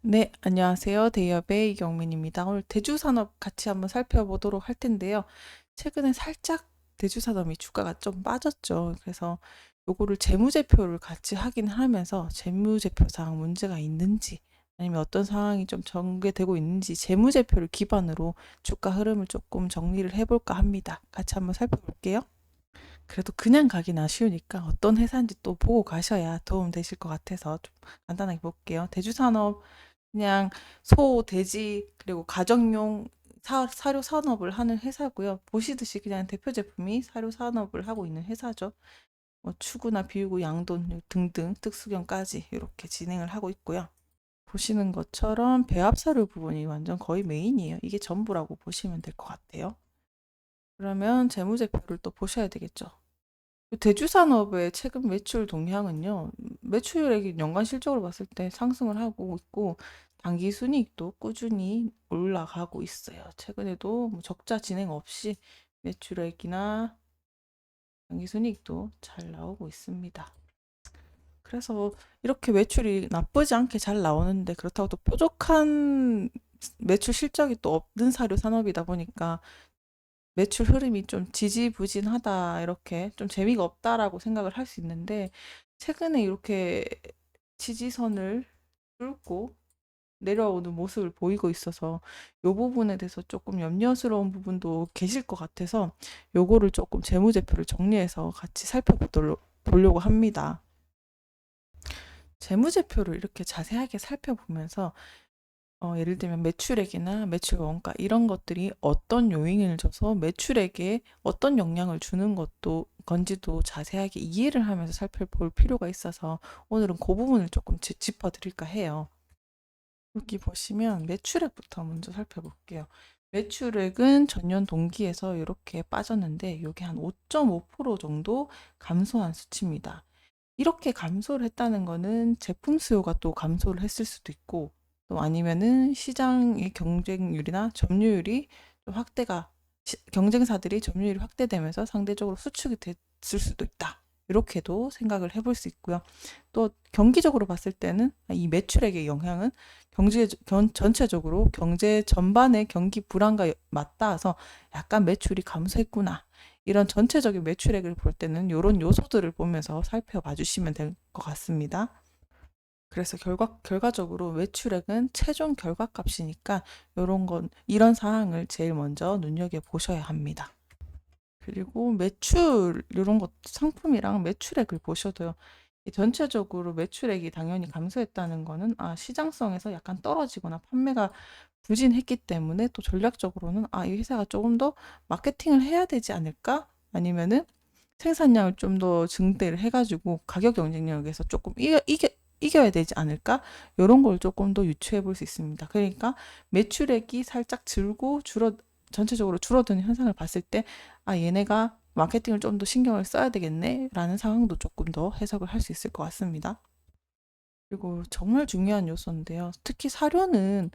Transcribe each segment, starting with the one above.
네, 안녕하세요. 대기업의 이경민입니다. 오늘 대주산업 같이 한번 살펴보도록 할 텐데요. 최근에 살짝 대주산업이 주가가 좀 빠졌죠. 그래서 요거를 재무제표를 같이 확인하면서 재무제표상 문제가 있는지 아니면 어떤 상황이 좀 전개되고 있는지 재무제표를 기반으로 주가 흐름을 조금 정리를 해볼까 합니다. 같이 한번 살펴볼게요. 그래도 그냥 가긴 아쉬우니까 어떤 회사인지 또 보고 가셔야 도움 되실 것 같아서 좀 간단하게 볼게요. 대주산업 그냥 소, 돼지, 그리고 가정용 사료 산업을 하는 회사고요. 보시듯이 그냥 대표 제품이 사료 산업을 하고 있는 회사죠. 뭐 추구나 비우고 양돈 등등 특수경까지 이렇게 진행을 하고 있고요. 보시는 것처럼 배합사료 부분이 완전 거의 메인이에요. 이게 전부라고 보시면 될 것 같아요. 그러면 재무제표를 또 보셔야 되겠죠. 대주산업의 최근 매출 동향은요, 매출액이 연간 실적으로 봤을 때 상승을 하고 있고, 당기 순이익도 꾸준히 올라가고 있어요. 최근에도 뭐 적자 진행 없이 매출액이나 당기 순이익도 잘 나오고 있습니다. 그래서 이렇게 매출이 나쁘지 않게 잘 나오는데, 그렇다고 또 뾰족한 매출 실적이 또 없는 사료 산업이다 보니까 매출 흐름이 좀 지지부진하다, 이렇게 좀 재미가 없다라고 생각을 할 수 있는데, 최근에 이렇게 지지선을 뚫고 내려오는 모습을 보이고 있어서 이 부분에 대해서 조금 염려스러운 부분도 계실 것 같아서 요거를 조금 재무제표를 정리해서 같이 살펴보려고 합니다. 재무제표를 이렇게 자세하게 살펴보면서 예를 들면 매출액이나 매출 원가 이런 것들이 어떤 요인을 줘서 매출액에 어떤 영향을 주는 것도 건지도 자세하게 이해를 하면서 살펴볼 필요가 있어서 오늘은 그 부분을 조금 짚어드릴까 해요. 여기 보시면 매출액부터 먼저 살펴볼게요. 매출액은 전년 동기에서 이렇게 빠졌는데 이게 한 5.5% 정도 감소한 수치입니다. 이렇게 감소를 했다는 거는 제품 수요가 또 감소를 했을 수도 있고, 또 아니면은 시장의 경쟁률이나 점유율이 좀 경쟁사들이 점유율이 확대되면서 상대적으로 수축이 됐을 수도 있다. 이렇게도 생각을 해볼 수 있고요. 또 경기적으로 봤을 때는 이 매출액의 영향은 전체적으로 경제 전반의 경기 불안과 맞닿아서 약간 매출이 감소했구나. 이런 전체적인 매출액을 볼 때는 이런 요소들을 보면서 살펴봐 주시면 될 것 같습니다. 그래서 결과적으로 매출액은 최종 결과값이니까 이런 사항을 제일 먼저 눈여겨보셔야 합니다. 그리고 매출, 이런 것, 상품이랑 매출액을 보셔도요. 전체적으로 매출액이 당연히 감소했다는 거는, 시장성에서 약간 떨어지거나 판매가 부진했기 때문에 또 전략적으로는, 이 회사가 조금 더 마케팅을 해야 되지 않을까? 아니면은 생산량을 좀 더 증대를 해가지고 가격 경쟁력에서 조금 이겨야 되지 않을까? 이런 걸 조금 더 유추해 볼 수 있습니다. 그러니까 매출액이 살짝 전체적으로 줄어드는 현상을 봤을 때, 얘네가 마케팅을 좀 더 신경을 써야 되겠네? 라는 상황도 조금 더 해석을 할 수 있을 것 같습니다. 그리고 정말 중요한 요소인데요. 특히 사료는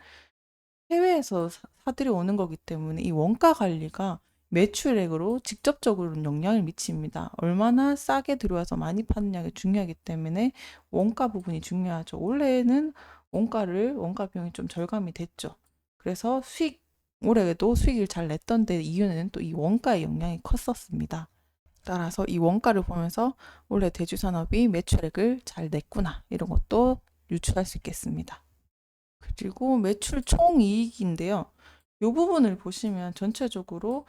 해외에서 사들이 오는 거기 때문에 이 원가 관리가 매출액으로 직접적으로 영향을 미칩니다. 얼마나 싸게 들어와서 많이 파느냐가 중요하기 때문에 원가 부분이 중요하죠. 원래는 원가 비용이 좀 절감이 됐죠. 그래서 올해도 수익을 잘 냈던 데 이유는 또 이 원가의 영향이 컸었습니다. 따라서 이 원가를 보면서 올해 대주산업이 매출액을 잘 냈구나, 이런 것도 유추할 수 있겠습니다. 그리고 매출 총이익인데요. 이 부분을 보시면 전체적으로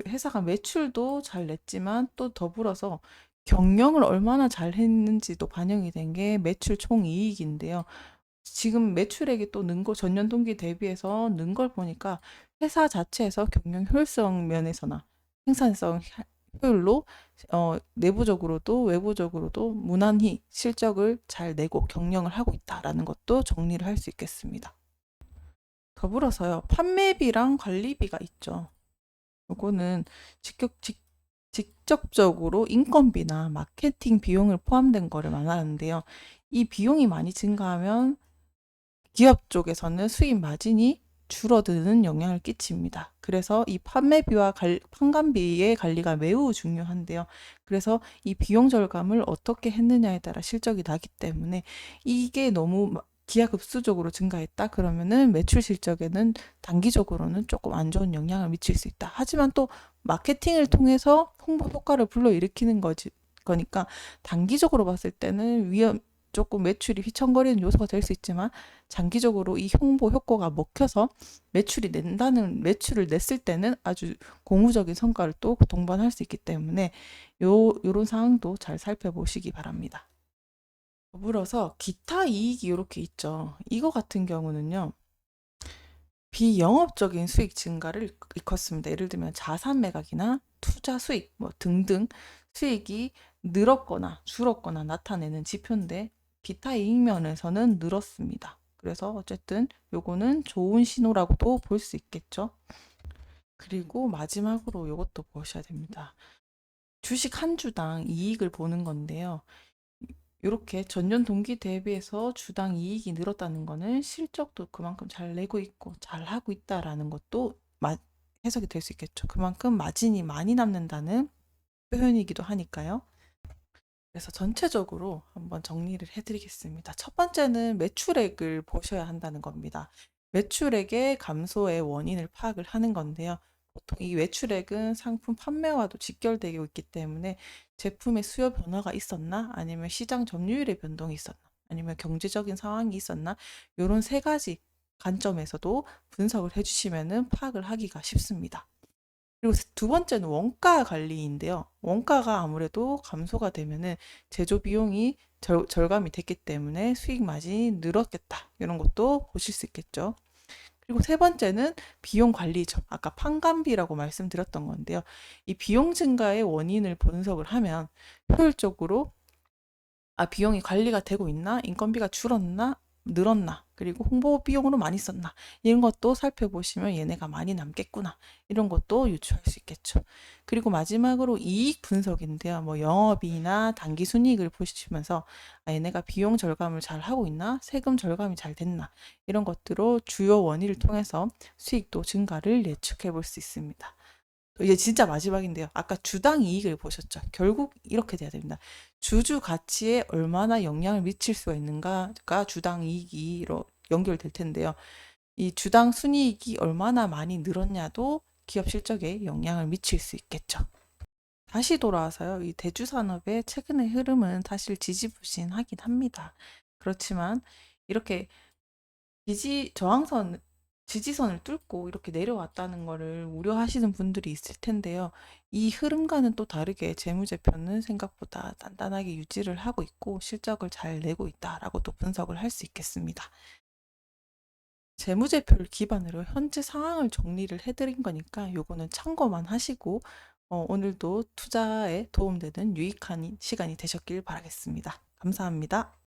회사가 매출도 잘 냈지만 또 더불어서 경영을 얼마나 잘 했는지도 반영이 된 게 매출 총이익인데요. 지금 매출액이 또 전년 동기 대비해서 는 걸 보니까 회사 자체에서 경영 효율성 면에서나 생산성 효율로 내부적으로도 외부적으로도 무난히 실적을 잘 내고 경영을 하고 있다라는 것도 정리를 할 수 있겠습니다. 더불어서요, 판매비랑 관리비가 있죠. 요거는 직접적으로 인건비나 마케팅 비용을 포함된 거를 말하는데요. 이 비용이 많이 증가하면 기업 쪽에서는 수익 마진이 줄어드는 영향을 끼칩니다. 그래서 이 판매비와 판관비의 관리가 매우 중요한데요. 그래서 이 비용 절감을 어떻게 했느냐에 따라 실적이 나기 때문에 이게 너무 기하급수적으로 증가했다 그러면은 매출 실적에는 단기적으로는 조금 안 좋은 영향을 미칠 수 있다. 하지만 또 마케팅을 통해서 홍보 효과를 불러일으키는 거니까 단기적으로 봤을 때는 조금 매출이 휘청거리는 요소가 될 수 있지만 장기적으로 이 홍보 효과가 먹혀서 매출을 냈을 때는 아주 고무적인 성과를 또 동반할 수 있기 때문에 요런 상황도 잘 살펴보시기 바랍니다. 더불어서 기타 이익이 이렇게 있죠. 이거 같은 경우는요. 비영업적인 수익 증가를 일컫습니다. 예를 들면 자산 매각이나 투자 수익 뭐 등등 수익이 늘었거나 줄었거나 나타내는 지표인데 기타 이익 면에서는 늘었습니다. 그래서 어쨌든 요거는 좋은 신호라고도 볼 수 있겠죠. 그리고 마지막으로 요것도 보셔야 됩니다. 주식 한 주당 이익을 보는 건데요. 이렇게 전년 동기 대비해서 주당 이익이 늘었다는 거는 실적도 그만큼 잘 내고 있고 잘 하고 있다라는 것도 해석이 될 수 있겠죠. 그만큼 마진이 많이 남는다는 표현이기도 하니까요. 그래서 전체적으로 한번 정리를 해드리겠습니다. 첫 번째는 매출액을 보셔야 한다는 겁니다. 매출액의 감소의 원인을 파악을 하는 건데요. 보통 이 매출액은 상품 판매와도 직결되고 있기 때문에 제품의 수요 변화가 있었나 아니면 시장 점유율의 변동이 있었나 아니면 경제적인 상황이 있었나 이런 세 가지 관점에서도 분석을 해주시면 파악을 하기가 쉽습니다. 그리고 두 번째는 원가 관리인데요. 원가가 아무래도 감소가 되면은 제조 비용이 절감이 됐기 때문에 수익 마진이 늘었겠다. 이런 것도 보실 수 있겠죠. 그리고 세 번째는 비용 관리죠. 아까 판관비라고 말씀드렸던 건데요. 이 비용 증가의 원인을 분석을 하면 효율적으로 비용이 관리가 되고 있나? 인건비가 줄었나? 늘었나? 그리고 홍보 비용으로 많이 썼나? 이런 것도 살펴보시면 얘네가 많이 남겠구나. 이런 것도 유추할 수 있겠죠. 그리고 마지막으로 이익 분석인데요. 뭐 영업이익이나 단기 순이익을 보시면서 얘네가 비용 절감을 잘 하고 있나? 세금 절감이 잘 됐나? 이런 것들로 주요 원인을 통해서 수익도 증가를 예측해 볼 수 있습니다. 이제 진짜 마지막인데요. 아까 주당 이익을 보셨죠? 결국 이렇게 돼야 됩니다. 주주 가치에 얼마나 영향을 미칠 수가 있는가가 주당 이익으로 연결될 텐데요. 이 주당 순이익이 얼마나 많이 늘었냐도 기업 실적에 영향을 미칠 수 있겠죠. 다시 돌아와서요. 이 대주산업의 최근의 흐름은 사실 지지부진하긴 합니다. 그렇지만 이렇게 지지선을 뚫고 이렇게 내려왔다는 거를 우려하시는 분들이 있을 텐데요. 이 흐름과는 또 다르게 재무제표는 생각보다 단단하게 유지를 하고 있고 실적을 잘 내고 있다라고 또 분석을 할 수 있겠습니다. 재무제표를 기반으로 현재 상황을 정리를 해드린 거니까 요거는 참고만 하시고 오늘도 투자에 도움되는 유익한 시간이 되셨길 바라겠습니다. 감사합니다.